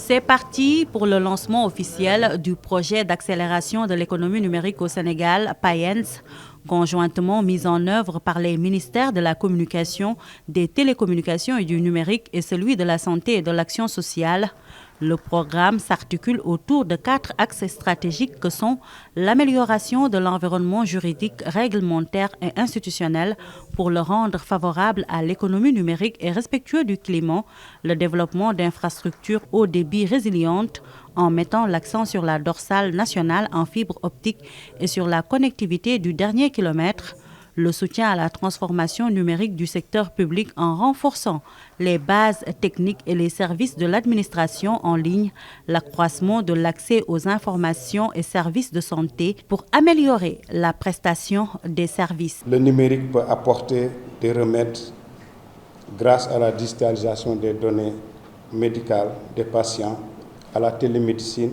C'est parti pour le lancement officiel du projet d'accélération de l'économie numérique au Sénégal, PAENS, conjointement mis en œuvre par les ministères de la Communication, des Télécommunications et du Numérique et celui de la Santé et de l'Action sociale. Le programme s'articule autour de 4 axes stratégiques que sont l'amélioration de l'environnement juridique, réglementaire et institutionnel pour le rendre favorable à l'économie numérique et respectueux du climat, le développement d'infrastructures haut débit résilientes en mettant l'accent sur la dorsale nationale en fibre optique et sur la connectivité du dernier kilomètre, le soutien à la transformation numérique du secteur public en renforçant les bases techniques et les services de l'administration en ligne, l'accroissement de l'accès aux informations et services de santé pour améliorer la prestation des services. Le numérique peut apporter des remèdes grâce à la digitalisation des données médicales des patients, à la télémédecine,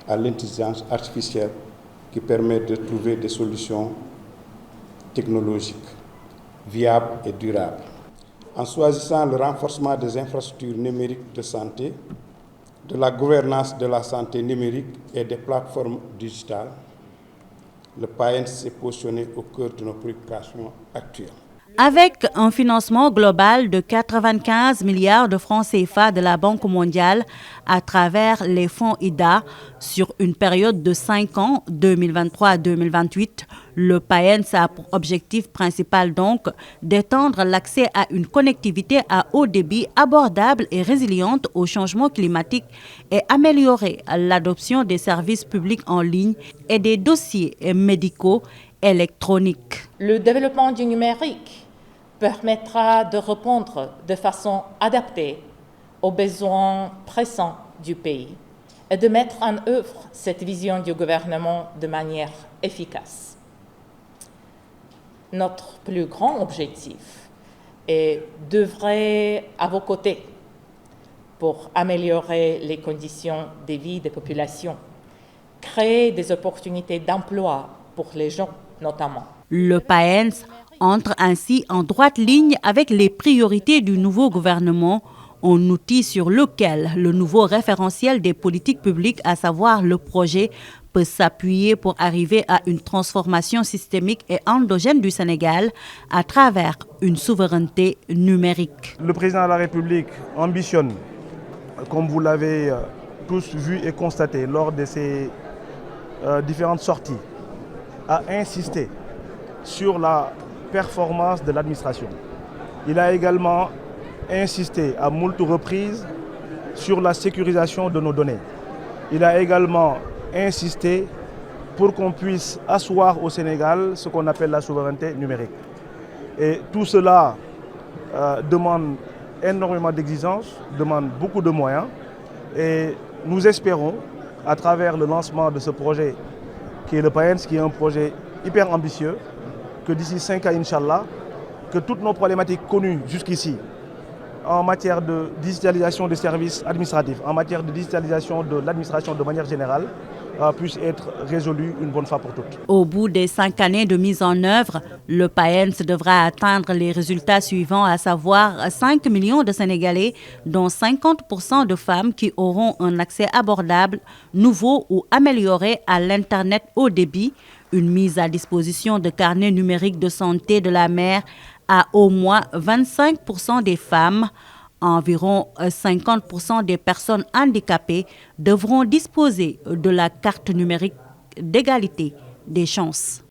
à l'intelligence artificielle qui permet de trouver des solutions technologiques, viables et durables. En choisissant le renforcement des infrastructures numériques de santé, de la gouvernance de la santé numérique et des plateformes digitales, le PAENS s'est positionné au cœur de nos préoccupations actuelles. Avec un financement global de 95 milliards de francs CFA de la Banque mondiale à travers les fonds IDA sur une période de 5 ans, 2023 à 2028, le PAENS a pour objectif principal donc d'étendre l'accès à une connectivité à haut débit abordable et résiliente au changement climatique et améliorer l'adoption des services publics en ligne et des dossiers médicaux électroniques. Le développement du numérique permettra de répondre de façon adaptée aux besoins pressants du pays et de mettre en œuvre cette vision du gouvernement de manière efficace. Notre plus grand objectif est d'œuvrer à vos côtés pour améliorer les conditions de vie des populations, créer des opportunités d'emploi pour les gens notamment. Le PAENS entre ainsi en droite ligne avec les priorités du nouveau gouvernement, un outil sur lequel le nouveau référentiel des politiques publiques, à savoir le projet, peut s'appuyer pour arriver à une transformation systémique et endogène du Sénégal à travers une souveraineté numérique. Le président de la République ambitionne, comme vous l'avez tous vu et constaté lors de ses différentes sorties, à insister sur la performance de l'administration. Il a également insisté à moult reprises sur la sécurisation de nos données. Il a également insisté pour qu'on puisse asseoir au Sénégal ce qu'on appelle la souveraineté numérique. Et tout cela demande énormément d'exigences, demande beaucoup de moyens. Et nous espérons, à travers le lancement de ce projet, qui est le PAENS, qui est un projet hyper ambitieux, que d'ici 5 ans, Inch'Allah, que toutes nos problématiques connues jusqu'ici, en matière de digitalisation des services administratifs, en matière de digitalisation de l'administration de manière générale, puissent être résolues une bonne fois pour toutes. Au bout des 5 années de mise en œuvre, le PAENS devra atteindre les résultats suivants, à savoir 5 millions de Sénégalais, dont 50% de femmes qui auront un accès abordable, nouveau ou amélioré à l'Internet haut débit, une mise à disposition de carnets numériques de santé de la mère à au moins 25% des femmes. Environ 50% des personnes handicapées devront disposer de la carte numérique d'égalité des chances.